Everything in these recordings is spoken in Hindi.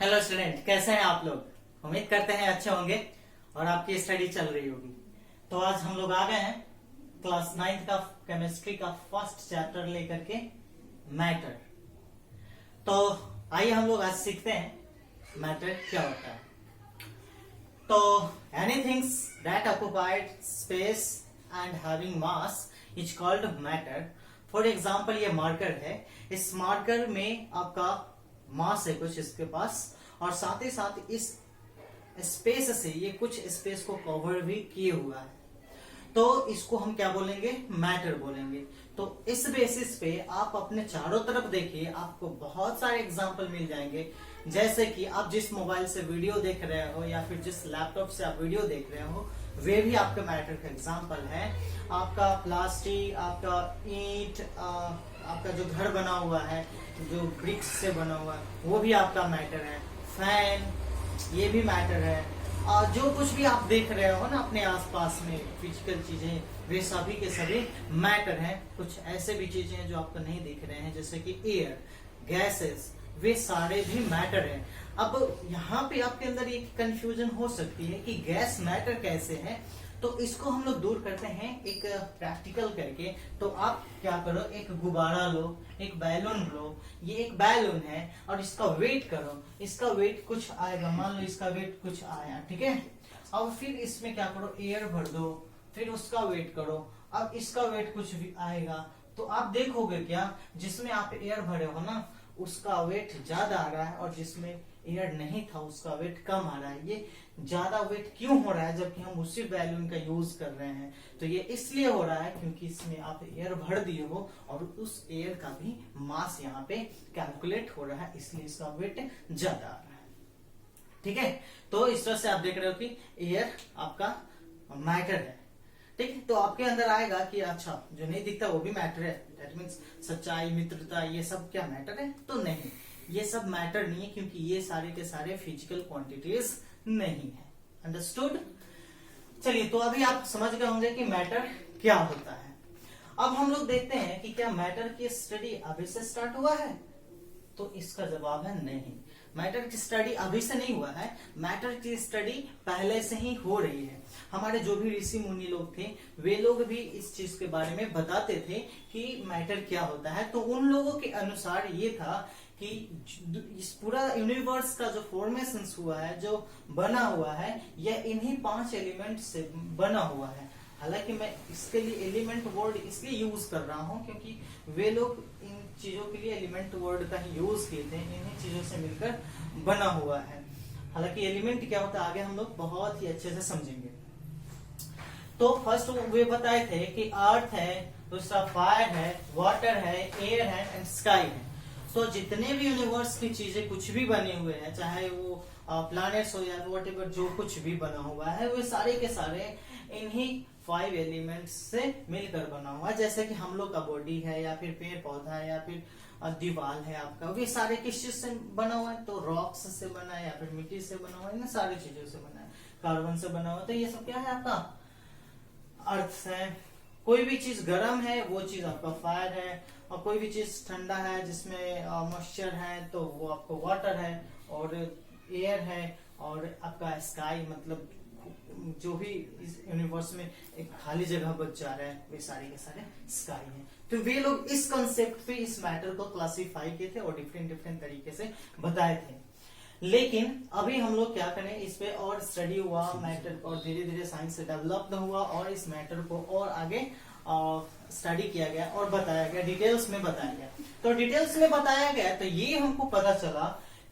हेलो स्टूडेंट, कैसे हैं आप लोग। उम्मीद करते हैं अच्छे होंगे और आपकी स्टडी चल रही होगी। तो आज हम लोग आ गए हैं क्लास 9th का केमिस्ट्री का फर्स्ट चैप्टर लेकर के, मैटर। तो आइए हम लोग आज सीखते हैं मैटर क्या होता है। तो anythings that occupied space and having mass is called matter. For example ये मार्कर है, इस मार्कर में आपका मास है कुछ इसके पास, और साथ ही साथ इस स्पेस से ये कुछ स्पेस को कवर भी किए हुआ है, तो इसको हम क्या बोलेंगे, मैटर बोलेंगे। तो इस बेसिस पे आप अपने चारों तरफ देखिए, आपको बहुत सारे एग्जांपल मिल जाएंगे। जैसे कि आप जिस मोबाइल से वीडियो देख रहे हो या फिर जिस लैपटॉप से आप वीडियो देख रहे हो, वे भी आपके मैटर का एग्जांपल है। आपका प्लास्टिक, आपका ईंट, आपका जो घर बना हुआ है जो ब्रिक्स से बना हुआ है, वो भी आपका मैटर है। फैन, ये भी मैटर है। और जो कुछ भी आप देख रहे हो ना अपने आसपास में फिजिकल चीजें, वे सभी के सभी मैटर हैं। कुछ ऐसे भी चीजें हैं जो आपको नहीं दिख रहे हैं, जैसे कि एयर, गैसेस, वे सारे भी मैटर हैं। अब यहाँ पे आपके अंदर एक कंफ्यूजन हो सकती है कि गैस मैटर कैसे है, तो इसको हम लोग दूर करते हैं एक प्रैक्टिकल करके। तो आप क्या करो, एक गुब्बारा लो, एक बैलून लो। ये एक बैलून है और इसका वेट करो, इसका वेट कुछ आएगा, मान लो इसका वेट कुछ आया, ठीक है। अब फिर इसमें क्या करो, एयर भर दो, फिर उसका वेट करो, अब इसका वेट कुछ भी आएगा। तो आप देखोगे क्या, जिसमें आप एयर भरे हो ना उसका वेट ज्यादा आ रहा है, और जिसमें एयर नहीं था उसका वेट कम आ रहा है। ये ज्यादा वेट क्यों हो रहा है जबकि हम उसी बैलून का यूज कर रहे हैं? तो ये इसलिए हो रहा है क्योंकि इसमें आप एयर भर दिए हो और उस एयर का भी मास यहाँ पे कैलकुलेट हो रहा है, इसलिए इसका वेट ज्यादा आ रहा है, ठीक है। तो इस तरह से आप देख रहे हो कि एयर आपका मैटर है, ठीक है। तो आपके अंदर आएगा कि अच्छा, जो नहीं दिखता वो भी मैटर है, दैट मीन्स सच्चाई, मित्रता, ये सब क्या मैटर है? तो नहीं, ये सब मैटर नहीं है, क्योंकि ये सारे के सारे फिजिकल क्वांटिटीज नहीं है। अंडरस्टूड? चलिए, तो अभी आप समझ गए होंगे कि मैटर क्या होता है। अब हम लोग देखते हैं कि क्या मैटर की स्टडी अभी से स्टार्ट हुआ है? तो इसका जवाब है नहीं। मैटर की स्टडी अभी से नहीं हुआ है, मैटर की स्टडी पहले से ही हो रही है। हमारे जो भी ऋषि मुनि लोग थे, वे लोग भी इस चीज के बारे में बताते थे कि मैटर क्या होता है। तो उन लोगों के अनुसार ये था कि इस पूरा यूनिवर्स का जो फॉर्मेशन हुआ है, जो बना हुआ है, यह इन्हीं 5 एलिमेंट से बना हुआ है। हालांकि मैं इसके लिए एलिमेंट वर्ड इसलिए यूज कर रहा हूं क्योंकि वे लोग इन चीजों के लिए एलिमेंट वर्ड का ही यूज किए थे। इन्हीं चीजों से मिलकर बना हुआ है। हालांकि एलिमेंट क्या होता है आगे हम लोग बहुत ही अच्छे से समझेंगे। तो फर्स्ट वे बताए थे कि अर्थ है, दूसरा फायर है, वाटर है, एयर है एंड स्काई है। तो जितने भी यूनिवर्स की चीजें कुछ भी बने हुए हैं, चाहे वो प्लैनेट्स हो या व्हाटएवर, जो कुछ भी बना हुआ है, वे सारे के सारे इन्हीं 5 एलिमेंट्स से मिलकर बना हुआ है। जैसे कि हम लोग का बॉडी है, या फिर पेड़ पौधा है, या फिर दीवार है आपका, वे सारे किस चीज से बना हुआ है? तो रॉक्स से बना है, या फिर मिट्टी से बना हुआ है, इन सारी चीजों से बना है, कार्बन से बना हुआ है। तो ये सब क्या है आपका अर्थ से। कोई भी चीज गर्म है वो चीज आपका फायर है, और कोई भी चीज ठंडा है जिसमें मॉइस्चर है तो वो आपको वाटर है, और एयर है, और आपका स्काई, मतलब जो भी इस यूनिवर्स में एक खाली जगह बच जा रहा है, वे सारे के सारे स्काई है। तो वे लोग इस कंसेप्ट पे इस मैटर को क्लासिफाई किए थे और डिफरेंट डिफरेंट तरीके से बताए थे। लेकिन अभी हम लोग क्या करें, इस पे और स्टडी हुआ मैटर, और धीरे धीरे साइंस से डेवलप हुआ और इस मैटर को और आगे स्टडी किया गया और बताया गया, डिटेल्स में बताया गया। तो डिटेल्स में बताया गया तो ये हमको पता चला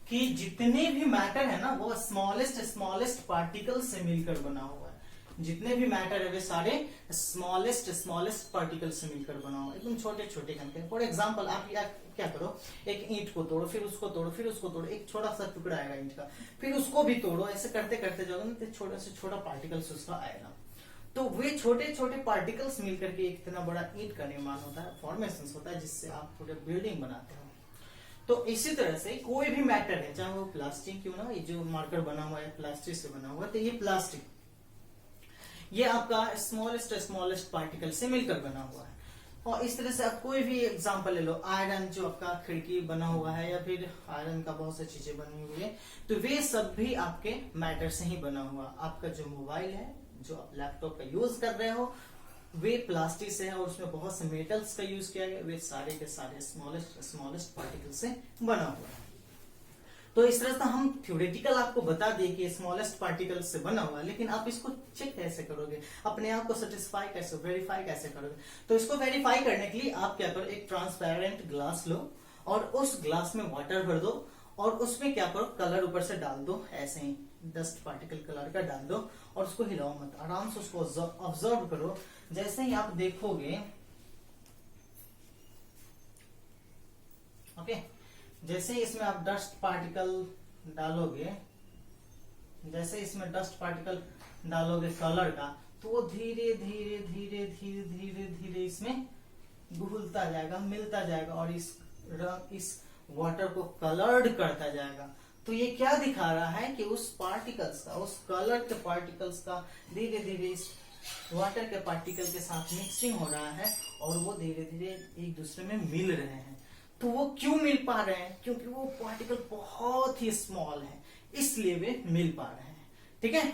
कि जितने भी मैटर है ना, वो स्मॉलेस्ट पार्टिकल से मिलकर बना हुआ है। जितने भी मैटर है वे सारे स्मॉलेस्ट पार्टिकल से मिलकर बना हुआ है, एकदम छोटे छोटे कण। फॉर एग्जाम्पल आप क्या करो, एक ईंट को तोड़ो, फिर उसको तोड़ो, फिर उसको तोड़ो, एक छोटा सा टुकड़ा आएगा ईंट का, फिर उसको भी तोड़ो, ऐसे करते करते जाओगे ना तो छोटे से छोटा पार्टिकल्स उसका आएगा। तो वे छोटे छोटे पार्टिकल्स मिलकर के एक इतना बड़ा ईंट का निर्माण होता है, फॉर्मेशन होता है, जिससे आप पूरे बिल्डिंग बनाते हो। तो इसी तरह से कोई भी मैटर है, चाहे वो प्लास्टिक क्यों ना, ये जो मार्कर बना हुआ है प्लास्टिक से बना हुआ है, तो ये प्लास्टिक ये आपका स्मॉलेस्ट पार्टिकल से मिलकर बना हुआ है। और इस तरह से आप कोई भी एग्जांपल ले लो, आयरन जो आपका खिड़की बना हुआ है या फिर आयरन का बहुत सी चीजें बनी हुई है, तो वे सब भी आपके मैटर से ही बना हुआ। आपका जो मोबाइल है, जो आप लैपटॉप का यूज कर रहे हो, वे प्लास्टिक से है और उसमें बहुत से मेटल्स का यूज किया गया, वे सारे के सारे स्मॉलेस्ट पार्टिकल से बना हुआ है। तो इस तरह से हम थ्योरेटिकल आपको बता दिए कि स्मॉलेस्ट पार्टिकल से बना हुआ है, लेकिन आप इसको चेक कैसे करोगे, अपने आप को सेटिस्फाई कैसे, वेरीफाई कैसे करोगे? तो इसको वेरीफाई करने के लिए आप क्या करो, एक ट्रांसपेरेंट ग्लास लो और उस ग्लास में वाटर भर दो और उसमें क्या करो, कलर ऊपर से डाल दो, ऐसे ही डस्ट पार्टिकल कलर का डाल दो और उसको हिलाओ मत, आराम से उसको ऑब्जर्व करो। जैसे ही आप देखोगे, ओके, जैसे इसमें आप डस्ट पार्टिकल डालोगे, जैसे इसमें डस्ट पार्टिकल डालोगे कलर का, तो वो धीरे धीरे धीरे धीरे धीरे धीरे इसमें घुलता जाएगा, मिलता जाएगा और इस वाटर को कलर्ड करता जाएगा। तो ये क्या दिखा रहा है कि उस पार्टिकल्स का, उस कलर के पार्टिकल्स का धीरे धीरे इस वाटर के पार्टिकल के साथ मिक्सिंग हो रहा है और वो धीरे धीरे एक दूसरे में मिल रहे हैं। तो वो क्यों मिल पा रहे हैं? क्योंकि वो पार्टिकल बहुत ही स्मॉल है, इसलिए वे मिल पा रहे हैं। ठीक है,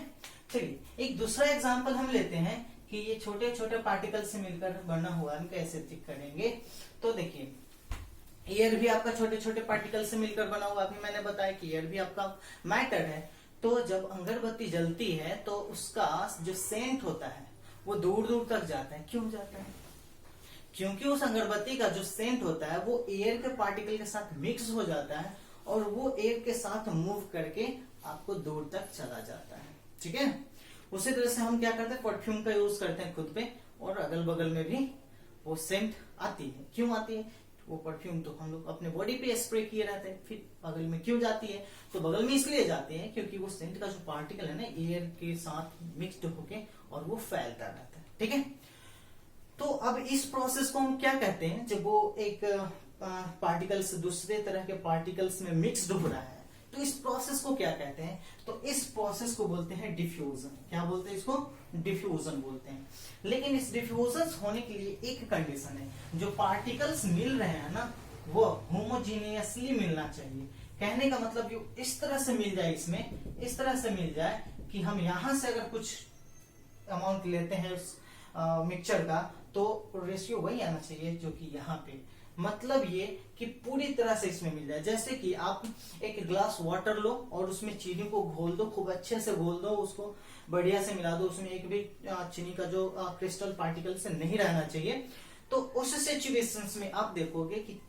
चलिए एक दूसरा एग्जांपल हम लेते हैं कि ये छोटे छोटे पार्टिकल से मिलकर बना हुआ है, हम कैसे चेक करेंगे। तो देखिए, एयर भी आपका छोटे छोटे पार्टिकल से मिलकर बना हुआ, अभी मैंने बताया कि एयर भी आपका मैटर है। तो जब अगरबत्ती जलती है तो उसका जो सेंट होता है वो दूर दूर तक जाता है। क्यों जाता है? क्योंकि उस अगरबत्ती का जो सेंट होता है वो एयर के पार्टिकल के साथ मिक्स हो जाता है और वो एयर के साथ मूव करके आपको दूर तक चला जाता है। ठीक है, उसी तरह से हम क्या करते हैं, परफ्यूम का यूज करते हैं खुद पे और अगल बगल में भी वो सेंट आती है। क्यों आती है? वो परफ्यूम तो हम लोग अपने बॉडी पे स्प्रे किए रहते हैं, फिर बगल में क्यों जाती है? तो बगल में इसलिए जाती है क्योंकि वो सेंट का जो पार्टिकल है ना, एयर के साथ मिक्स्ड होके और वो फैलता रहता है। ठीक है, तो अब इस प्रोसेस को हम क्या कहते हैं, जब वो एक पार्टिकल से दूसरे तरह के पार्टिकल्स में मिक्स्ड हो रहा है, तो इस प्रोसेस को क्या कहते हैं? तो इस प्रोसेस को बोलते हैं डिफ्यूजन। क्या बोलते हैं इसको? डिफ्यूजन बोलते हैं। लेकिन इस डिफ्यूजन होने के लिए एक कंडीशन है, जो पार्टिकल्स मिल रहे हैं ना, वो होमोजीनियसली मिलना चाहिए। कहने का मतलब ये इस तरह से मिल जाए, इसमें इस तरह से मिल जाए कि हम यहां से अगर कुछ अमाउंट लेते हैं उस मिक्सचर का, तो रेशियो वही आना चाहिए जो कि यहाँ पे, मतलब ये कि पूरी तरह से इसमें मिल जाए। जैसे कि आप एक ग्लास वाटर लो और उसमें चीनी को घोल दो, खूब अच्छे से घोल दो, उसको बढ़िया से मिला दो, उसमें एक भी चीनी का जो क्रिस्टल पार्टिकल से नहीं रहना चाहिए। तो उस सिचुएशंस में आप देखोगे कि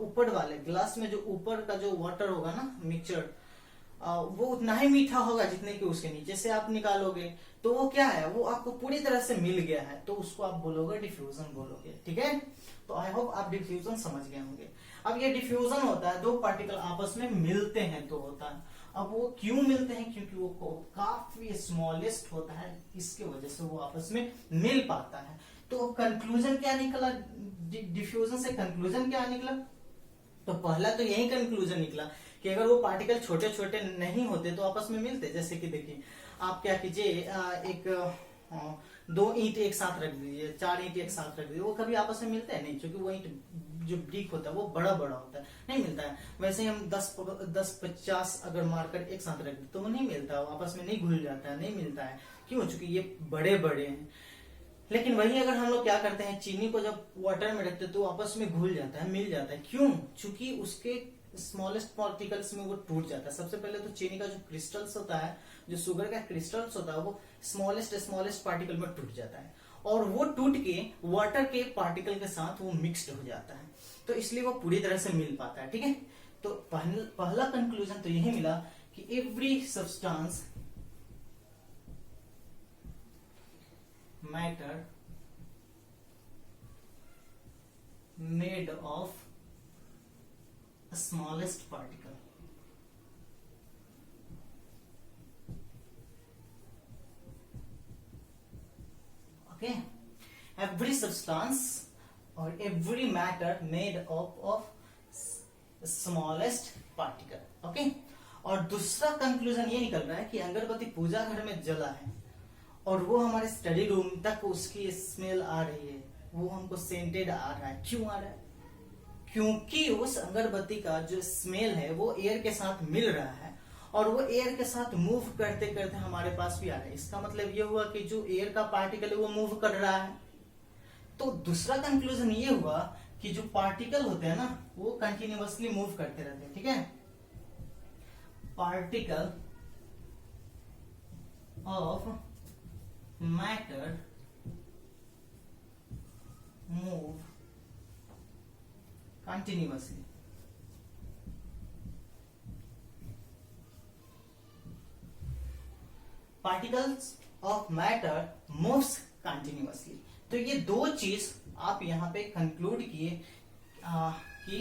ऊपर वाले ग्लास में जो ऊपर का जो वाटर होगा ना, मिक्सचर, वो उतना ही मीठा होगा जितने कि उसके नीचे से आप निकालोगे। तो वो क्या है, वो आपको पूरी तरह से मिल गया है, तो उसको आप बोलोगे डिफ्यूजन बोलोगे। ठीक है, तो आई होप आप डिफ्यूजन समझ गए होंगे। अब ये डिफ्यूजन होता है, दो पार्टिकल आपस में मिलते हैं तो होता है। अब वो क्यों मिलते हैं? क्योंकि वो काफी स्मॉलेस्ट होता है, इसके वजह से वो आपस में मिल पाता है। तो कंक्लूजन क्या निकला डिफ्यूजन से? कंक्लूजन क्या निकला? तो पहला तो यही कंक्लूजन निकला कि अगर वो पार्टिकल छोटे छोटे नहीं होते तो आपस में मिलते। जैसे कि देखिए, आप क्या कीजिए, एक दो ईंट एक साथ रख दीजिए, चार ईंट एक साथ रख दीजिए, वो कभी आपस में मिलते हैं नहीं, क्योंकि वो ईंट जो ब्रिक होता है वो बड़ा बड़ा होता है, नहीं मिलता है। वैसे ही हम 10-50 अगर मारकर एक साथ रख दे तो वो नहीं मिलता, वो आपस में नहीं घुल जाता है, नहीं मिलता है। क्यों? चूंकि ये बड़े बड़े हैं। लेकिन वही अगर हम लोग क्या करते हैं, चीनी को जब वाटर में रखते हैं तो आपस में घुल जाता है, मिल जाता है। क्यों? चूंकि उसके स्मॉलेस्ट पार्टिकल्स में वो टूट जाता है। सबसे पहले तो चीनी का जो क्रिस्टल्स होता है, जो शुगर का क्रिस्टल्स होता है, वो स्मॉलेस्ट पार्टिकल में टूट जाता है और वो टूट के वाटर के पार्टिकल के साथ वो मिक्स्ड हो जाता है, तो इसलिए वो पूरी तरह से मिल पाता है। ठीक है, तो पहला कंक्लूजन तो यही मिला कि every substance matter made of smallest particle. Okay, every substance or every matter made up of smallest particle. Okay, और दूसरा कंक्लूजन ये निकल रहा है कि अगरबत्ती पूजा घर में जला है और वो हमारे स्टडी रूम तक उसकी स्मेल आ रही है, वो हमको सेंटेड आ रहा है। क्यों आ रहा है? क्योंकि उस अगरबत्ती का जो स्मेल है वो एयर के साथ मिल रहा है और वो एयर के साथ मूव करते करते हमारे पास भी आ रहा है। इसका मतलब ये हुआ कि जो एयर का पार्टिकल है वो मूव कर रहा है। तो दूसरा कंक्लूजन ये हुआ कि जो पार्टिकल होते हैं ना वो कंटिन्यूअसली मूव करते रहते हैं। ठीक है, particle of matter move continuously. Particles of matter moves continuously. तो ये दो चीज आप यहाँ पे कंक्लूड किए कि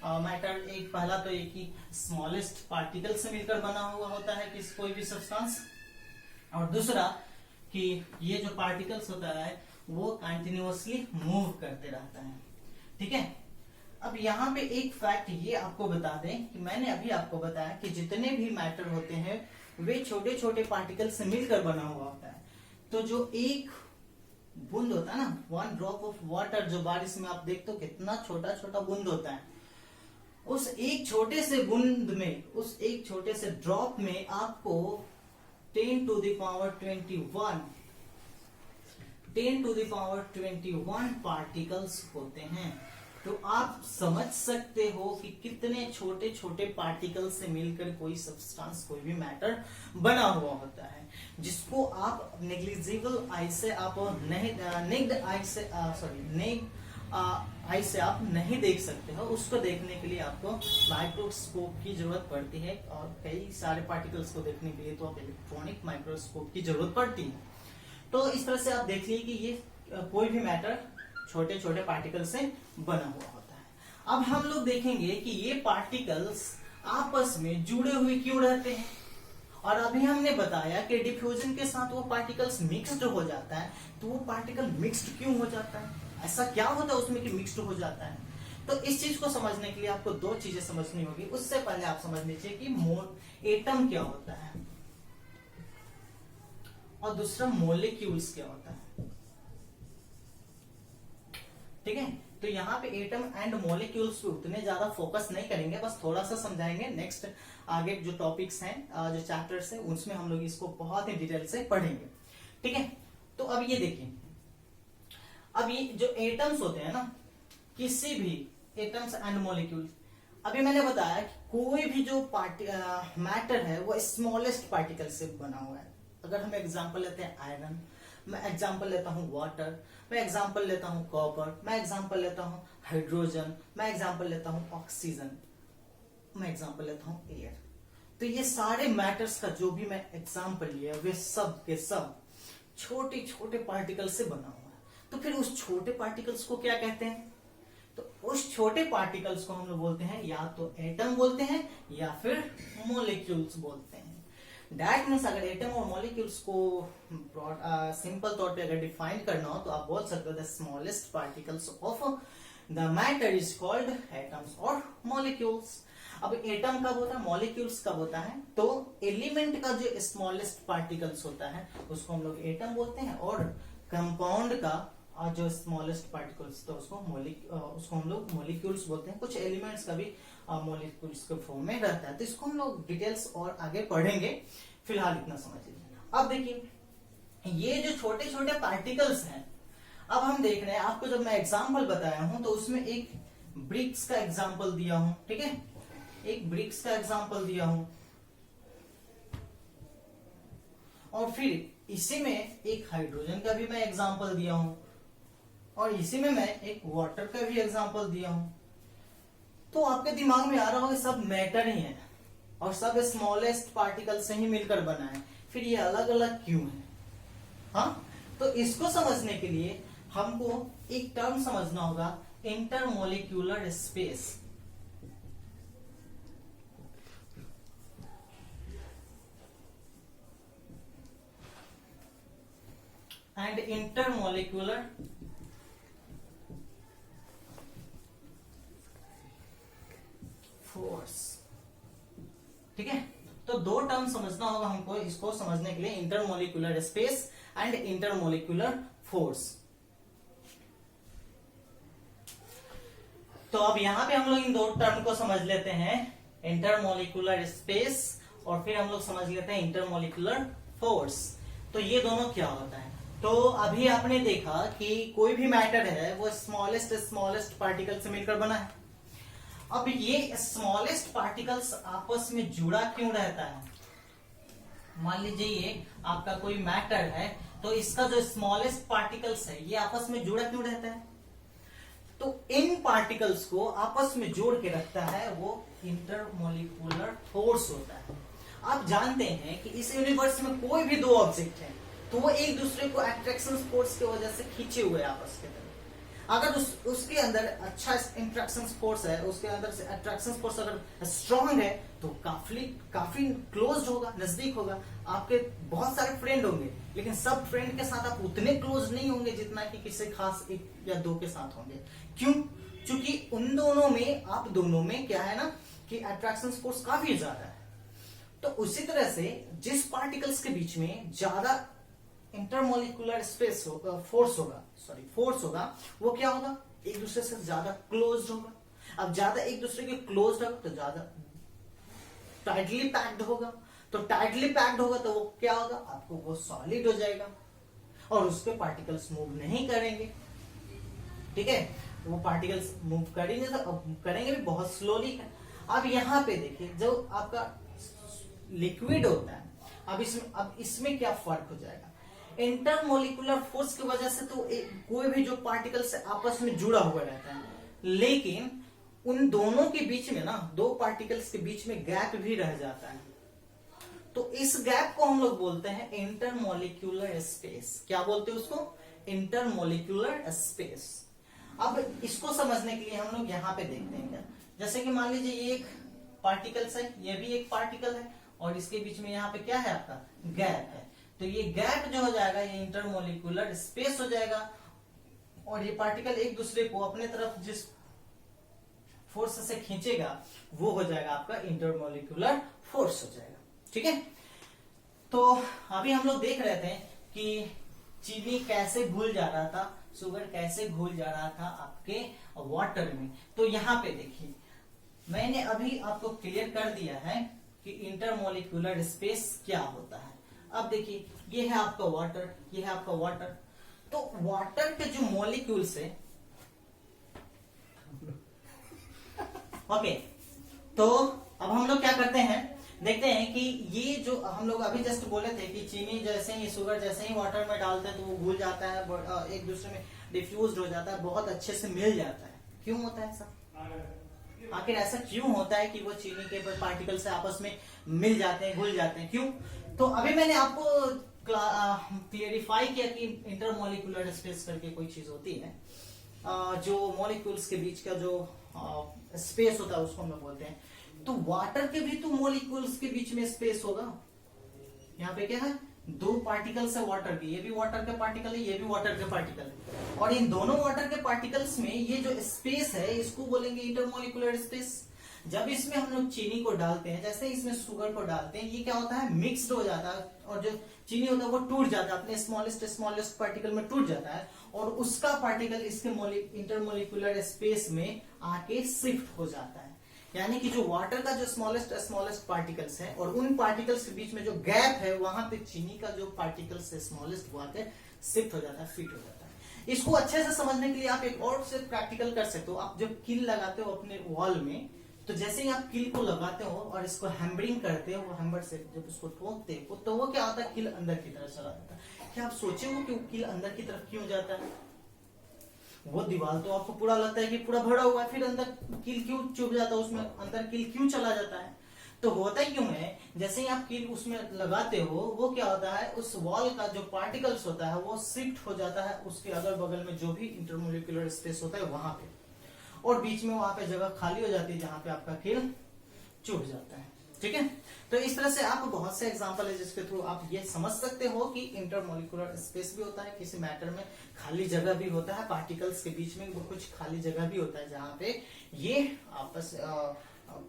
मैटर एक पहला तो एक ही स्मॉलेस्ट पार्टिकल से मिलकर बना हुआ होता है किसी कोई भी सब्सटेंस, और दूसरा कि ये जो पार्टिकल्स होता है वो कंटिन्यूअसली मूव करते रहता है। ठीक है, अब यहाँ पे एक फैक्ट ये आपको बता दें कि मैंने अभी आपको बताया कि जितने भी मैटर होते हैं वे छोटे छोटे पार्टिकल से मिलकर बना हुआ होता है। तो जो एक बूंद होता है ना, 1 ड्रॉप ऑफ वाटर, जो बारिश में आप देखते हो कितना छोटा छोटा बूंद होता है, उस एक छोटे से बूंद में, उस एक छोटे से ड्रॉप में आपको 10 to the power 21 पार्टिकल्स होते हैं। तो आप समझ सकते हो कि कितने छोटे छोटे पार्टिकल से मिलकर कोई सब्सटेंस, कोई भी मैटर बना हुआ होता है, जिसको आप नेग्लिजिबल आई से आप नेक्ड आई से आप नहीं देख सकते हो। उसको देखने के लिए आपको माइक्रोस्कोप की जरूरत पड़ती है, और कई सारे पार्टिकल्स को देखने के लिए तो आप इलेक्ट्रॉनिक माइक्रोस्कोप की जरूरत पड़ती है। तो इस तरह से आप देख लीजिए कि ये कोई भी मैटर छोटे छोटे पार्टिकल से बना हुआ होता है। अब हम लोग देखेंगे कि ये पार्टिकल्स आपस में जुड़े हुए क्यों रहते हैं, और अभी हमने बताया कि डिफ्यूजन के साथ वो पार्टिकल्स मिक्स्ड हो जाता है। तो वो पार्टिकल मिक्स्ड क्यों हो जाता है, ऐसा क्या होता है उसमें कि मिक्स्ड हो जाता है? तो इस चीज को समझने के लिए आपको दो चीजें समझनी होगी। उससे पहले आप समझ लीजिए कि एटम क्या होता है और दूसरा मॉलिक्यूल्स क्या होता है। ठीक है, तो यहाँ पे एटम एंड मॉलिक्यूल्स पे उतने ज्यादा फोकस नहीं करेंगे, बस थोड़ा सा समझाएंगे। नेक्स्ट आगे जो टॉपिक्स हैं, जो चैप्टर्स हैं, उसमें हम लोग इसको बहुत ही डिटेल से पढ़ेंगे। ठीक है, तो अब ये देखिए, अब ये जो एटम्स होते हैं ना, किसी भी एटम्स एंड मॉलिक्यूल्स, अभी मैंने बताया कि कोई भी जो मैटर है वो स्मॉलेस्ट पार्टिकल से बना हुआ है। अगर हम एग्जांपल लेते हैं आयरन, मैं एग्जांपल लेता हूं वाटर, मैं एग्जांपल लेता हूं कॉपर, मैं एग्जांपल लेता हूं हाइड्रोजन, मैं एग्जांपल लेता हूं ऑक्सीजन, मैं एग्जांपल लेता हूं एयर। तो ये सारे मैटर्स का जो भी मैं एग्जांपल लिया वे सब के सब छोटे छोटे पार्टिकल से बना हुआ है। तो फिर उस छोटे पार्टिकल्स को क्या कहते हैं? तो उस छोटे पार्टिकल्स को हम लोग बोलते हैं या तो एटम बोलते हैं या फिर मॉलिक्यूल्स बोलते हैं। दैट मीन्स अगर एटम और मॉलिक्यूल्स को सिंपल तौर पे अगर डिफाइन करना हो तो आप बोल सकते हो the smallest particles of the matter is called atoms और मॉलिक्यूल्स। अब एटम कब होता है, मॉलिक्यूल्स कब होता है? तो एलिमेंट का जो स्मॉलेस्ट पार्टिकल्स होता है उसको हम लोग एटम बोलते हैं, और कंपाउंड का जो स्मॉलेस्ट पार्टिकल्स तो उसको हम लोग मॉलिक्यूल्स बोलते हैं। कुछ एलिमेंट्स का भी मॉलिक्यूल्स के फॉर्म में रहता है, तो इसको हम लोग डिटेल्स और आगे पढ़ेंगे। फिलहाल इतना समझ लीजिए। अब देखिए, ये जो छोटे छोटे पार्टिकल्स हैं, अब हम देख रहे हैं, आपको जब मैं एग्जाम्पल बताया हूं तो उसमें एक ब्रिक्स का एग्जाम्पल दिया हूं। ठीक है, एक ब्रिक्स का एग्जाम्पल दिया हूं, और फिर इसी में एक हाइड्रोजन का भी मैं एग्जाम्पल दिया हूं, और इसी में मैं एक वाटर का भी एग्जाम्पल दिया हूं। तो आपके दिमाग में आ रहा होगा सब मैटर ही है और सब स्मॉलेस्ट पार्टिकल से ही मिलकर बना है, फिर ये अलग अलग क्यों है? हाँ, तो इसको समझने के लिए हमको एक टर्म समझना होगा, intermolecular space. And intermolecular force. ठीक है, तो दो टर्म समझना होगा हमको इसको समझने के लिए, intermolecular space and intermolecular force. तो अब यहाँ पे हम लोग इन दो टर्म को समझ लेते हैं, इंटरमोलिकुलर स्पेस और फिर हम लोग समझ लेते हैं इंटरमोलिकुलर फोर्स। तो ये दोनों क्या होता है? तो अभी आपने देखा कि कोई भी मैटर है वो स्मॉलेस्ट पार्टिकल से मिलकर बना है। अब ये स्मॉलेस्ट पार्टिकल्स आपस में जुड़ा क्यों रहता है? मान लीजिए ये आपका कोई मैटर है, तो इसका जो स्मॉलेस्ट पार्टिकल्स है ये आपस में जुड़ा क्यों रहता है? तो इन पार्टिकल्स को आपस में जोड़ के रखता है वो इंटरमोलिकुलर फोर्स होता है। आप जानते हैं कि इस यूनिवर्स में कोई भी दो ऑब्जेक्ट है तो वो एक दूसरे को अट्रैक्शन फोर्स की वजह से खींचे हुए आपस के तरफ। अगर उसके अंदर अच्छा इंट्रैक्शन फोर्स है, उसके अंदर से अट्रैक्शन फोर्स अगर स्ट्रांग है तो काफी क्लोज होगा, नजदीक होगा। आपके बहुत सारे फ्रेंड होंगे लेकिन सब फ्रेंड के साथ आप उतने क्लोज नहीं होंगे जितना कि किसी खास एक या दो के साथ होंगे। क्यों? क्योंकि उन दोनों में, आप दोनों में क्या है ना कि अट्रैक्शन फोर्स काफी ज्यादा है। तो उसी तरह से जिस पार्टिकल्स के बीच में ज्यादा इंटरमोलिकुलर फोर्स होगा वो क्या होगा? एक दूसरे से ज्यादा क्लोज होगा। अब ज्यादा एक दूसरे के क्लोज होगा तो ज्यादा टाइटली पैक्ड होगा। तो टाइटली पैक्ड होगा तो वो क्या होगा? आपको वो सॉलिड हो जाएगा और उसके पार्टिकल्स मूव नहीं करेंगे। ठीक है, वो पार्टिकल्स मूव करेंगे तो करेंगे भी बहुत स्लोली। अब यहां पे देखिए, जो आपका लिक्विड होता है, अब इसमें क्या फर्क हो जाएगा? इंटरमोलिकुलर फोर्स की वजह से तो कोई भी जो पार्टिकल से आपस में जुड़ा हुआ रहता है, लेकिन उन दोनों के बीच में ना, दो पार्टिकल्स के बीच में गैप भी रह जाता है। तो इस गैप को हम लोग बोलते हैं इंटरमोलिकुलर स्पेस। क्या बोलते हैं उसको? Intermolecular space. अब इसको समझने के लिए हम लोग यहाँ पे देखते हैं क्या, जैसे कि मान लीजिए ये एक पार्टिकल्स है, ये भी एक पार्टिकल है और इसके बीच में यहाँ पे क्या है? आपका गैप है। तो ये गैप जो हो जाएगा ये इंटरमोलिकुलर स्पेस हो जाएगा और ये पार्टिकल एक दूसरे को अपने तरफ जिस फोर्स से खींचेगा वो हो जाएगा आपका इंटरमोलिकुलर फोर्स हो जाएगा। ठीक है, तो अभी हम लोग देख रहे थे कि चीनी कैसे घुल जा रहा था, शुगर कैसे घुल जा रहा था आपके वाटर में। तो यहाँ पे देखिए, मैंने अभी आपको क्लियर कर दिया है कि इंटरमोलिकुलर स्पेस क्या होता है। अब देखिए, ये है आपका वाटर, ये है आपका वाटर। तो वाटर के जो मॉलिक्यूल्स है ओके, तो अब हम लोग क्या करते हैं, देखते हैं कि ये जो हम लोग अभी जस्ट बोले थे कि चीनी जैसे ही, शुगर जैसे ही वाटर में डालते हैं तो वो घुल जाता है, एक दूसरे में डिफ्यूज हो जाता है, बहुत अच्छे से मिल जाता है। क्यों होता है ऐसा? आखिर ऐसा क्यों होता है कि वो चीनी के पार्टिकल से आपस में मिल जाते हैं, घुल जाते हैं? क्यों? तो अभी मैंने आपको क्लियरिफाई किया कि इंटरमोलिकुलर स्पेस करके कोई चीज होती है, जो मॉलिक्यूल्स के बीच का जो स्पेस होता है उसको हम लोग बोलते हैं। तो वाटर के भी तो मॉलिक्यूल्स के बीच में स्पेस होगा। यहाँ पे क्या है? दो पार्टिकल्स है वाटर के, ये भी वाटर के पार्टिकल है, ये भी वाटर के पार्टिकल है, और इन दोनों वाटर के पार्टिकल्स में ये जो स्पेस है इसको बोलेंगे इंटरमोलिकुलर स्पेस। जब इसमें हम लोग चीनी को डालते हैं, जैसे इसमें शुगर को डालते हैं, ये क्या होता है? मिक्स्ड हो जाता है और जो चीनी होता है वो टूट जाता है, अपने स्मॉलेस्ट पार्टिकल में टूट जाता है और उसका पार्टिकल इसके इंटरमोलिकुलर स्पेस में आके शिफ्ट हो जाता है। यानी कि जो वाटर का जो स्मॉलेस्ट पार्टिकल्स है और उन पार्टिकल्स के बीच में जो गैप है वहां पे चीनी का जो पार्टिकल्स है स्मॉलेस्ट वो आके शिफ्ट हो जाता है, फिट हो जाता है। इसको अच्छे से समझने के लिए आप एक और से प्रैक्टिकल कर सकते हो। आप जब कील लगाते हो अपने वॉल में, तो जैसे ही आप कील को लगाते हो और इसको हैमरिंग करते हो, हैमर से जब उसको ठोकते हो तो वो क्या होता है? कील अंदर की तरफ चला जाता है। क्या आप सोचे हो कि कील अंदर की तरफ क्यों जाता है? वो दीवार तो आपको पूरा लगता है कि पूरा भरा हुआ है, फिर अंदर कील क्यों चुभ जाता है, उसमें अंदर कील क्यों चला जाता है? तो होता क्यों है? जैसे ही आप कील उसमें लगाते हो वो क्या होता है? उस वॉल का जो पार्टिकल्स होता है वो शिफ्ट हो जाता है उसके अगल बगल में जो भी इंटरमोलिकुलर स्पेस होता है वहां पे, और बीच में वहां पे जगह खाली हो जाती है जहां पे आपका कील चुभ जाता है। ठीक है, तो इस तरह से आप बहुत से एग्जांपल है जिसके थ्रू आप ये समझ सकते हो कि इंटरमोलिकुलर स्पेस भी होता है, किसी मैटर में खाली जगह भी होता है, पार्टिकल्स के बीच में वो कुछ खाली जगह भी होता है जहां पे ये आपस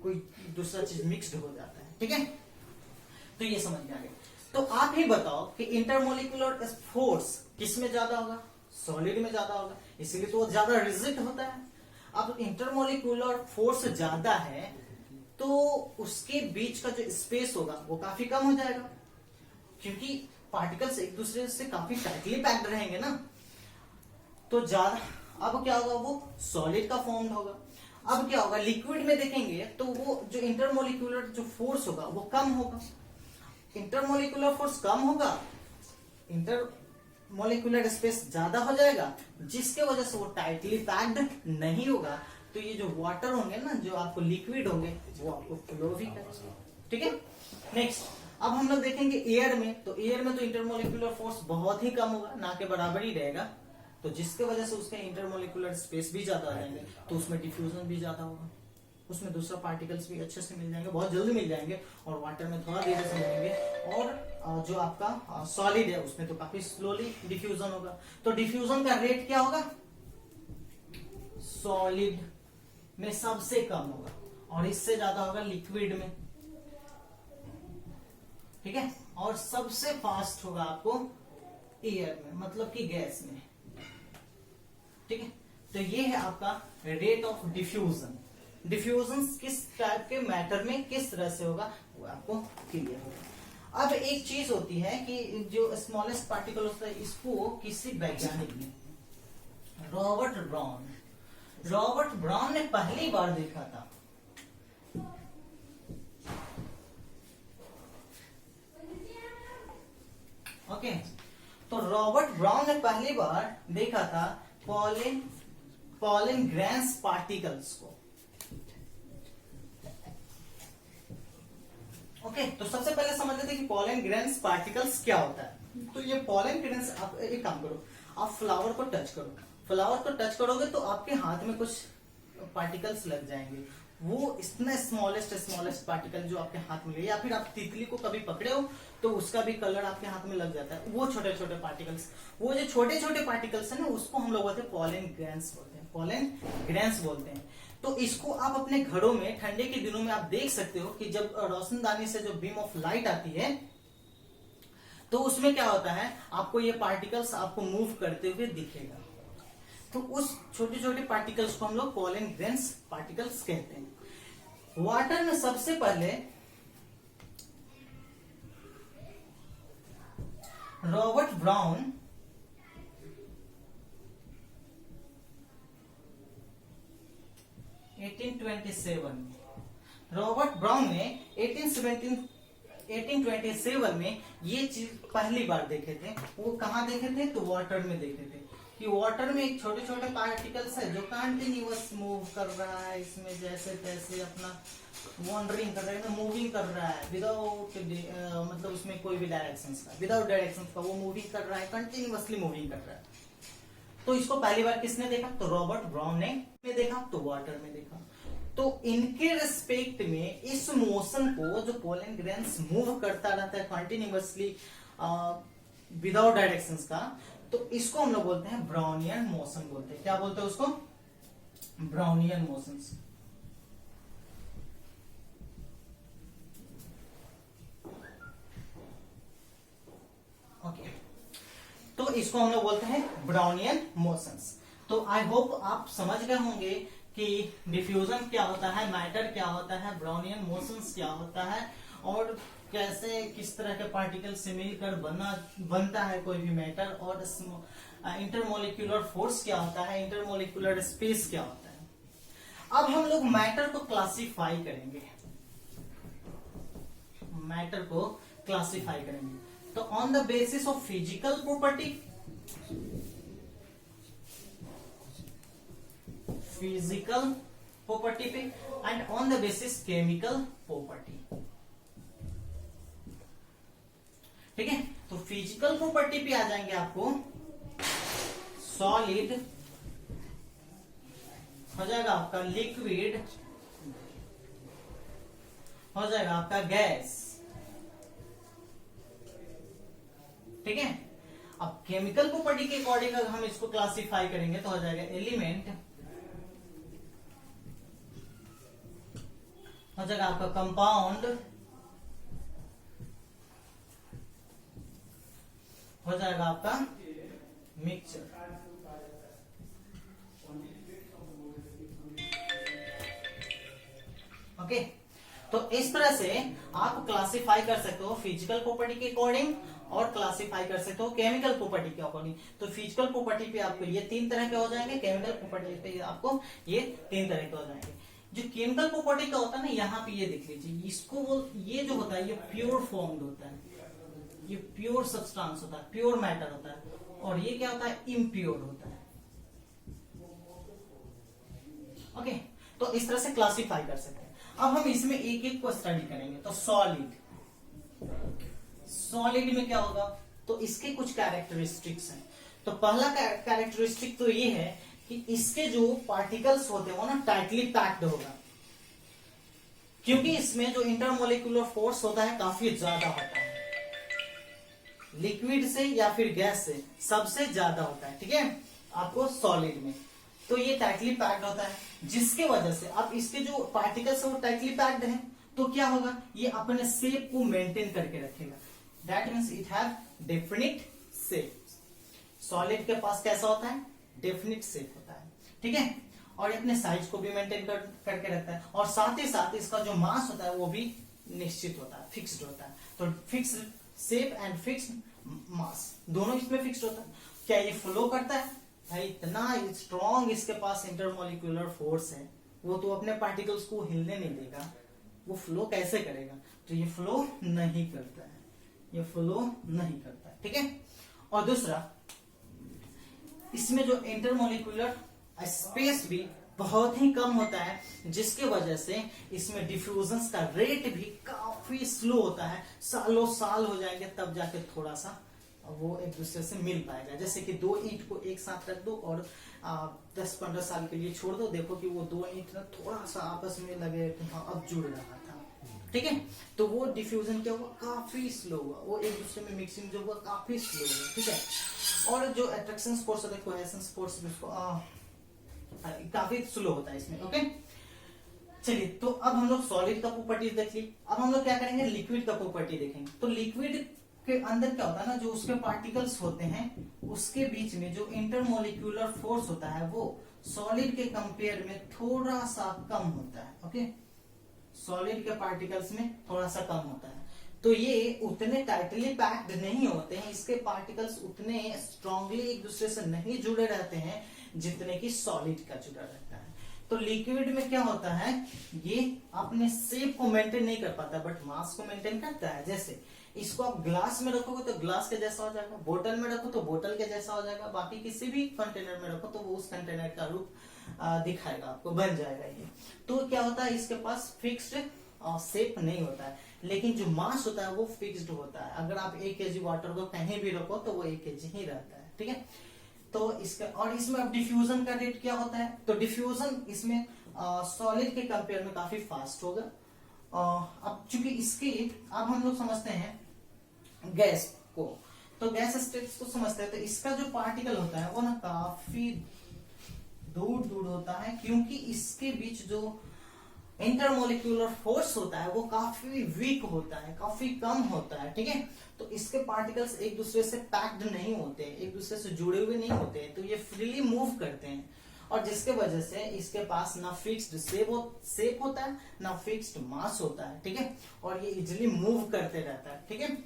कोई दूसरा चीज मिक्स्ड हो जाता है। ठीक है, तो ये समझ में आ गया। तो आप ही बताओ कि इंटरमोलिकुलर फोर्स किस में ज्यादा होगा? सॉलिड में ज्यादा होगा, इसीलिए तो वो ज्यादा रिजिड होता है। अब इंटरमोलिकुलर फोर्स ज्यादा है तो उसके बीच का जो स्पेस होगा वो काफी कम हो जाएगा, क्योंकि पार्टिकल्स एक दूसरे से काफी टाइटली पैक्ड रहेंगे ना। तो ज्यादा, अब क्या होगा, वो सॉलिड का फॉर्म होगा। अब क्या होगा, लिक्विड में देखेंगे तो वो जो इंटरमोलिकुलर जो फोर्स होगा वो कम होगा। इंटरमोलिकुलर फोर्स कम होगा, इंटरमोलिकुलर स्पेस ज्यादा हो जाएगा, जिसके वजह से वो टाइटली पैक्ड नहीं होगा। तो ये जो वाटर होंगे ना, जो आपको लिक्विड होंगे, वो आपको फ्लो भी करेंगे। ठीक है। नेक्स्ट, अब हम लोग देखेंगे एयर में। तो एयर में तो इंटरमोलिकुलर फोर्स बहुत ही कम होगा, ना के बराबर ही रहेगा, तो जिसके वजह से उसके इंटरमोलिकुलर स्पेस भी ज्यादा आ जाएंगे, तो उसमें डिफ्यूजन भी ज्यादा होगा, उसमें दूसरा पार्टिकल्स भी अच्छे से मिल जाएंगे, बहुत जल्दी मिल जाएंगे, और वाटर में थोड़ा देर से मिलेंगे। और जो आपका सॉलिड है उसमें तो काफी स्लोली डिफ्यूजन होगा। तो डिफ्यूजन का रेट क्या होगा, सॉलिड में सबसे कम होगा, और इससे ज्यादा होगा लिक्विड में। ठीक है। और सबसे फास्ट होगा आपको एयर में, मतलब कि गैस में। ठीक है। तो ये है आपका रेट ऑफ डिफ्यूजन। डिफ्यूजन किस टाइप के मैटर में किस तरह से होगा वो आपको क्लियर होगा। अब एक चीज होती है कि जो स्मॉलेस्ट पार्टिकल होता है, इसको किसी वैज्ञानिक ने, रॉबर्ट ब्राउन ने पहली बार देखा था। ओके। तो रॉबर्ट ब्राउन ने पहली बार देखा था पॉलन ग्रेन्स पार्टिकल्स को। ओके। तो सबसे पहले समझ लेते हैं कि पॉलन ग्रेन्स पार्टिकल्स क्या होता है। तो ये पॉलन ग्रेन्स, आप एक काम करो, आप फ्लावर को टच करो, फ्लावर को टच करोगे तो आपके हाथ में कुछ पार्टिकल्स लग जाएंगे। वो इतना स्मॉलेस्ट पार्टिकल जो आपके हाथ में, या फिर आप तितली को कभी पकड़े हो तो उसका भी कलर आपके हाथ में लग जाता है, वो छोटे छोटे पार्टिकल्स, वो जो छोटे छोटे पार्टिकल्स है ना, उसको हम लोग बोलते हैं पॉलन ग्रेन्स बोलते हैं, पॉलन ग्रेन्स बोलते हैं। तो इसको आप अपने घरों में ठंडे के दिनों में आप देख सकते हो कि जब रोशनदानी से जो बीम ऑफ लाइट आती है तो उसमें क्या होता है, आपको ये पार्टिकल्स आपको मूव करते हुए दिखेगा। तो उस छोटे छोटे पार्टिकल्स को हम लोग पॉलन ग्रेन्स पार्टिकल्स कहते हैं। वाटर में सबसे पहले रॉबर्ट ब्राउन रॉबर्ट ब्राउन ने 1827 में ये चीज पहली बार देखे थे। वो कहाँ देखे थे, तो वाटर में देखे थे कि वाटर में एक छोटे छोटे पार्टिकल्स है जो कंटिन्यूअस मूव कर रहा है, इसमें जैसे तैसे अपना वॉन्डरिंग कर रहा है, मूविंग कर रहा है विदाउट मतलब उसमें कोई भी डायरेक्शंस का, विदाउट डायरेक्शंस का वो मूविंग कर रहा है, कंटिन्यूअसली मूविंग कर रहा है। तो इसको पहली बार किसने देखा, तो रॉबर्ट ब्राउन ने देखा, तो वाटर में देखा। तो इनके रिस्पेक्ट में इस मोशन को, जो पॉलन ग्रेन्स मूव करता रहता है कंटिन्यूअसली विदाउट डायरेक्शंस का, तो इसको हम लोग बोलते हैं ब्राउनियन मोशन बोलते हैं। क्या बोलते हैं उसको, ब्राउनियन मोशंस। ओके। तो इसको हम लोग बोलते हैं ब्राउनियन मोशंस। तो आई होप आप समझ गए होंगे कि डिफ्यूजन क्या होता है, मैटर क्या होता है, ब्राउनियन मोशंस क्या होता है, और कैसे किस तरह के पार्टिकल से मिलकर बनता है कोई भी मैटर, और इंटरमोलिकुलर फोर्स क्या होता है, इंटरमोलिकुलर स्पेस क्या होता है। अब हम लोग मैटर को क्लासिफाई करेंगे, मैटर को क्लासिफाई करेंगे। तो on the basis of physical property, पे and on the basis chemical property. ठीक है। तो फिजिकल प्रॉपर्टी पे आ जाएंगे आपको, सॉलिड हो जाएगा आपका, लिक्विड हो जाएगा आपका, गैस। ठीक है। अब केमिकल प्रॉपर्टी के अकॉर्डिंग अगर हम इसको क्लासिफाई करेंगे तो हो जाएगा एलिमेंट, हो जाएगा आपका कंपाउंड, हो जाएगा आपका मिक्सचर। ओके, तो इस तरह से आप क्लासिफाई कर सकते हो फिजिकल प्रॉपर्टी के अकॉर्डिंग और क्लासिफाई कर सकते हो केमिकल प्रॉपर्टी के अकॉर्डिंग। तो फिजिकल प्रॉपर्टी पे आपको ये 3 तरह के हो जाएंगे, केमिकल प्रॉपर्टी पे आपको ये 3 तरह के हो जाएंगे। जो केमिकल प्रॉपर्टी का होता है ना, यहाँ पे ये देख लीजिए, इसको ये जो होता है ये प्योर फॉर्म्ड होता है, ये प्योर सब्सटेंस होता है, प्योर मैटर होता है, और ये क्या होता है, इम्प्योर होता है। ओके, तो इस तरह से क्लासिफाई कर सकते हैं। अब हम इसमें एक एक को स्टडी करेंगे। तो सॉलिड में क्या होगा, तो इसके कुछ कैरेक्टरिस्टिक्स हैं। तो पहला कैरेक्टरिस्टिक तो ये है कि इसके जो पार्टिकल्स होते हैं वो ना टाइटली पैक्ड होगा, क्योंकि इसमें जो इंटरमोलिकुलर फोर्स होता है काफी ज्यादा होता है, लिक्विड से या फिर गैस से सबसे ज्यादा होता है, ठीक है, आपको सॉलिड में। तो ये टाइटली पैक्ड होता है, जिसके वजह से अब इसके जो पार्टिकल्स है वो टाइटली पैक्ड है, तो क्या होगा, ये अपने शेप को मेंटेन करके रखेगा। That means it have definite shape. Solid के पास कैसा होता है, डेफिनिट शेप होता है, ठीक है, और अपने साइज को भी मेंटेन करके रखता है, और साथ ही साथ इसका जो मास होता है वो भी निश्चित होता है, फिक्स्ड होता है। तो fixed shape and fixed mass दोनों इसमें फिक्स्ड होता है। क्या ये फ्लो करता है, भाई इतना स्ट्रॉन्ग इसके पास इंटरमोलिकुलर फोर्स है, वो तो अपने पार्टिकल्स को हिलने नहीं देगा, वो फ्लो कैसे करेगा, तो ये फ्लो नहीं करता है, ये फ्लो नहीं करता है, ठीक है। और दूसरा, इसमें जो इंटरमोलिकुलर स्पेस भी बहुत ही कम होता है, जिसके वजह से इसमें डिफ्यूजन का रेट भी काफी स्लो होता है, सालों साल हो जाएंगे तब जाके थोड़ा सा वो एक दूसरे से मिल पाएगा। जैसे कि 2 ईंट को एक साथ रख दो और 10-15 साल के लिए छोड़ दो, देखो कि वो 2 ईंट ना थोड़ा सा आपस में लगे, हाँ अब जुड़ रहा था, ठीक है, तो वो डिफ्यूजन क्या हुआ, काफी स्लो हुआ, वो एक दूसरे में मिक्सिंग जो हुआ काफी स्लो हुआ, ठीक है। और जो अट्रैक्शन फोर्स होता है, कोहेशन फोर्स भी काफी स्लो होता है इसमें, ओके। चलिए, तो अब हम लोग सॉलिड का प्रॉपर्टीज देख ली, अब हम लोग क्या करेंगे, लिक्विड का प्रॉपर्टी देखेंगे। तो लिक्विड के अंदर क्या होता है ना, जो उसके पार्टिकल्स होते हैं उसके बीच में जो इंटरमोलिक्यूलर फोर्स होता है वो सॉलिड के कंपेयर में थोड़ा सा कम होता है, ओके, सॉलिड के पार्टिकल्स में थोड़ा सा कम होता है। तो ये उतने टाइटली पैक्ड नहीं होते हैं, इसके पार्टिकल्स उतने स्ट्रांगली एक दूसरे से नहीं जुड़े रहते हैं जितने की सॉलिड का जुड़ा रहता है। तो लिक्विड में क्या होता है, ये अपने शेप को मेंटेन नहीं कर पाता बट मास को मेंटेन करता है। जैसे इसको आप ग्लास में रखोगे तो ग्लास के जैसा हो जाएगा, बोतल में रखो तो बोतल के जैसा हो जाएगा, बाकी किसी भी कंटेनर में रखो तो वो उस कंटेनर का रूप दिखाएगा आपको, बन जाएगा ये। तो क्या होता है, इसके पास फिक्स्ड शेप नहीं होता है, लेकिन जो मास होता है वो फिक्स्ड होता है। अगर आप 1 kg वाटर को कहीं भी रखो तो वो 1 kg ही रहता है, ठीक है। तो इसका, और इसमें अब डिफ्यूजन का रेट क्या होता है, तो डिफ्यूजन इसमें सॉलिड के कंपेयर में काफी फास्ट होगा। अब चूंकि इसके, अब हम लोग समझते हैं गैस को, तो गैस स्टेट्स को समझते हैं, तो इसका जो पार्टिकल होता है वो ना काफी दूर दूर होता है, क्योंकि इसके बीच जो इंटरमोलिक्यूलर फोर्स होता है वो काफी वीक होता है, काफी कम होता है, ठीक है। तो इसके पार्टिकल्स एक दूसरे से पैक्ड नहीं होते, एक दूसरे से जुड़े हुए नहीं होते, तो ये फ्रीली मूव करते हैं, और जिसके वजह से इसके पास ना फिक्स्ड शेप होता है ना फिक्स्ड मास होता है, ठीक है, और ये इजिली मूव करते रहता है, ठीक है।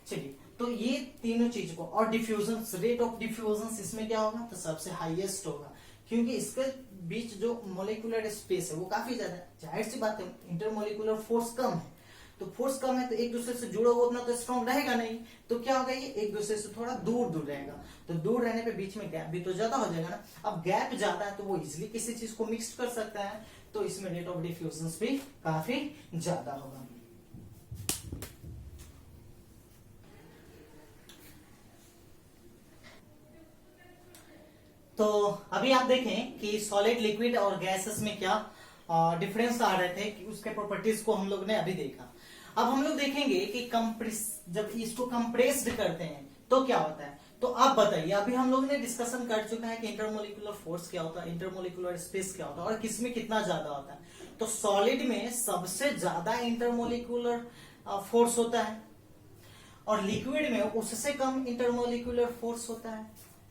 चलिए, तो ये तीनों चीज को, और डिफ्यूजन, रेट ऑफ डिफ्यूजन इसमें क्या होगा, तो सबसे हाईएस्ट होगा, क्योंकि इसके बीच जो मोलिकुलर स्पेस है वो काफी ज्यादा है। जाहिर सी बात है, इंटरमोलिकुलर फोर्स कम है, तो फोर्स कम है तो एक दूसरे से जुड़ा हुआ उतना तो स्ट्रॉन्ग रहेगा नहीं, तो क्या होगा, ये एक दूसरे से थोड़ा दूर दूर रहेगा, तो दूर रहने पे बीच में गैप भी तो ज्यादा हो जाएगा ना। अब गैप ज्यादा है तो वो इजिली किसी चीज को मिक्स कर सकता है, तो इसमें रेट ऑफ डिफ्यूजन भी काफी ज्यादा होगा। तो अभी आप देखें कि सॉलिड, लिक्विड और गैसेस में क्या डिफरेंस आ रहे थे, कि उसके प्रॉपर्टीज को हम लोग ने अभी देखा। अब हम लोग देखेंगे कि जब इसको कंप्रेस्ड करते हैं तो क्या होता है। तो आप बताइए, अभी हम लोग ने डिस्कशन कर चुका है कि इंटरमोलिकुलर फोर्स क्या होता है, इंटरमोलिकुलर स्पेस क्या होता है और किसमें कितना ज्यादा होता है। तो सॉलिड में सबसे ज्यादा इंटरमोलिकुलर फोर्स होता है, और लिक्विड में उससे कम इंटरमोलिकुलर फोर्स होता है,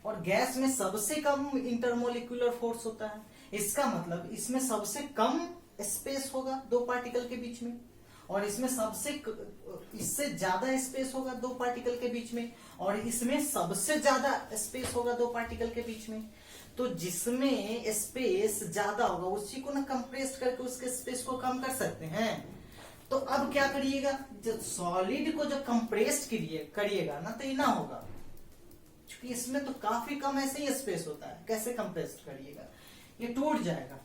और गैस में सबसे कम इंटरमोलिकुलर फोर्स होता है। इसका मतलब इसमें सबसे कम स्पेस होगा दो पार्टिकल के बीच में, और इसमें इससे ज्यादा स्पेस होगा दो पार्टिकल के बीच में, और इसमें सबसे ज्यादा स्पेस होगा दो पार्टिकल के बीच में। तो जिसमें स्पेस ज्यादा होगा उसी को ना कंप्रेस करके उसके स्पेस को कम कर सकते हैं। तो अब क्या करिएगा, जब सॉलिड को जब कंप्रेस्ड करिएगा ना तो ये ना होगा, क्योंकि इसमें तो काफी कम ऐसे ही स्पेस होता है, कैसे कंप्रेस्ड करिएगा, ये टूट जाएगा।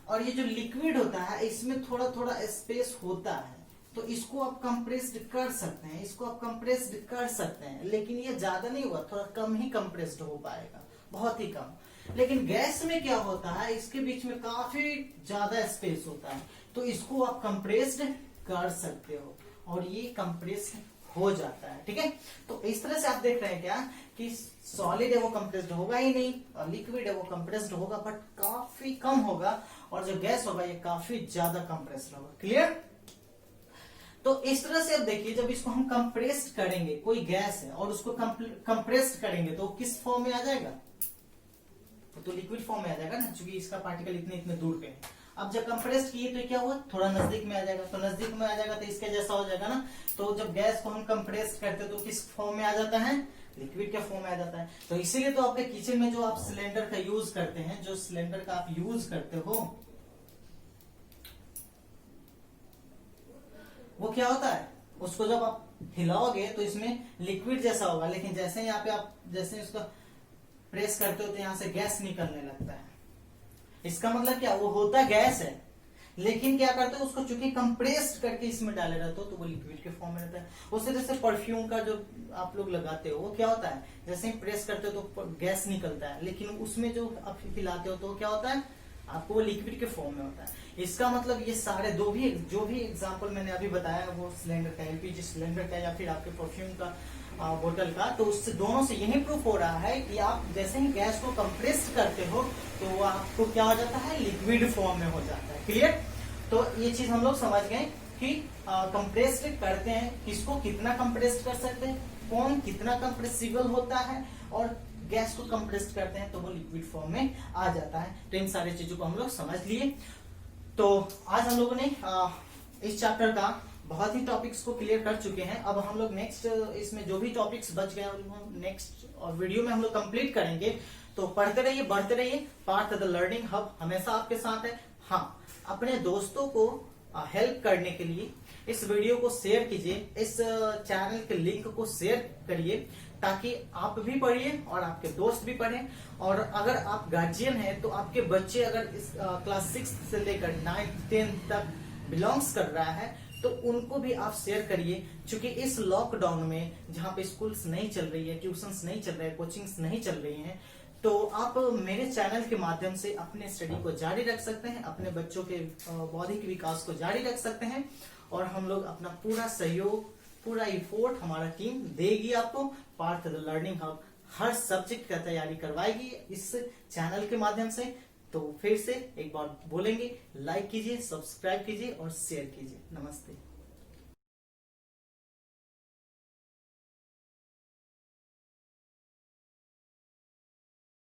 और ये जो लिक्विड होता है इसमें थोड़ा थोड़ा स्पेस होता है, तो इसको आप कंप्रेस्ड कर सकते हैं, इसको आप कंप्रेस्ड कर सकते हैं, लेकिन ये ज्यादा नहीं होगा, थोड़ा कम ही कंप्रेस्ड हो पाएगा, बहुत ही कम। लेकिन गैस में क्या होता है, इसके बीच में काफी ज्यादा स्पेस होता है, तो इसको आप कंप्रेस्ड कर सकते हो और ये कंप्रेस्ड हो जाता है। ठीक है, तो इस तरह से आप देख रहे हैं क्या कि सॉलिड है वो कंप्रेस्ड होगा ही नहीं, और लिक्विड है वो कंप्रेस्ड होगा बट काफी कम होगा, और जो गैस होगा ये काफी ज्यादा कंप्रेस्ड होगा। क्लियर? तो इस तरह से अब देखिए, जब इसको हम कंप्रेस्ड करेंगे, कोई गैस है और उसको कंप्रेस्ड करेंगे तो किस फॉर्म में आ जाएगा, तो लिक्विड फॉर्म में आ जाएगा ना, क्योंकि इसका पार्टिकल इतने इतने दूर पे है। अब जब कंप्रेस्ड किए तो क्या हुआ, थोड़ा नजदीक में आ जाएगा, तो नजदीक में आ जाएगा तो इसके जैसा हो जाएगा ना। तो जब गैस को हम कंप्रेस्ड करते हैं तो किस फॉर्म में आ जाता है, लिक्विड के फॉर्म में आ जाता है। तो इसीलिए तो आपके किचन में जो आप सिलेंडर का यूज करते हैं, जो सिलेंडर का आप यूज करते हो, वो क्या होता है, उसको जब आप हिलाओगे तो इसमें लिक्विड जैसा होगा, लेकिन जैसे यहाँ पे आप जैसे इसको प्रेस करते हो तो यहाँ से गैस निकलने लगता है। इसका मतलब क्या, वो होता गैस है, लेकिन क्या करते हो उसको चूंकि कंप्रेस्ड करके इसमें डाले रहते हो तो वो लिक्विड के फॉर्म में रहता है। उसी तरह से परफ्यूम का जो आप लोग लगाते हो वो क्या होता है, जैसे ही प्रेस करते हो तो गैस निकलता है, लेकिन उसमें जो आप हिलाते हो तो क्या होता है, आपको वो लिक्विड के फॉर्म में होता है। इसका मतलब ये सारे जो भी एग्जांपल मैंने अभी बताया, वो सिलेंडर का, एलपीजी सिलेंडर का या फिर आपके परफ्यूम का बोतल का, तो उससे दोनों से यही प्रूफ हो रहा है कि आप जैसे ही गैस को कंप्रेस्ड करते हो तो वो आपको क्या हो जाता है, लिक्विड फॉर्म में हो जाता है। क्लियर? तो ये चीज हम लोग समझ गए कि कंप्रेस्ड करते हैं, किसको कितना कंप्रेस्ड कर सकते हैं, कौन कितना कंप्रेसिबल होता है, और गैस को कंप्रेस्ड करते हैं तो वो लिक्विड फॉर्म में आ जाता है। तो इन सारी चीजों को हम लोग समझ लिए। तो आज हम लोगों ने इस चैप्टर का बहुत ही टॉपिक्स को क्लियर कर चुके हैं। अब हम लोग नेक्स्ट इसमें जो भी टॉपिक्स बच गए हैं नेक्स्ट और वीडियो में हम लोग कंप्लीट करेंगे। तो पढ़ते रहिए, बढ़ते रहिए। पार्थ द लर्निंग हब हमेशा आपके साथ है। हाँ, अपने दोस्तों को हेल्प करने के लिए इस वीडियो को शेयर कीजिए, इस चैनल के लिंक को शेयर करिए, ताकि आप भी पढ़िए और आपके दोस्त भी पढ़ें। और अगर आप गार्जियन हैं तो आपके बच्चे अगर इस क्लास 6 से लेकर 9th 10th तक बिलोंग्स कर रहा है तो उनको भी आप शेयर करिए, क्योंकि इस लॉकडाउन में जहाँ पे स्कूल्स नहीं चल रही है, ट्यूशंस नहीं चल रहे हैं, कोचिंग्स नहीं चल रही हैं, तो आप मेरे चैनल के माध्यम से अपने स्टडी को जारी रख सकते हैं, अपने बच्चों के बौद्धिक विकास को जारी रख सकते हैं, और हम लोग अपना पूरा सहयोग, पूरा इफोर्ट हमारा टीम देगी आपको। पार्थ द लर्निंग हब हर सब्जेक्ट का तैयारी करवाएगी इस चैनल के माध्यम से। तो फिर से एक बार बोलेंगे, लाइक कीजिए, सब्सक्राइब कीजिए और शेयर कीजिए। नमस्ते।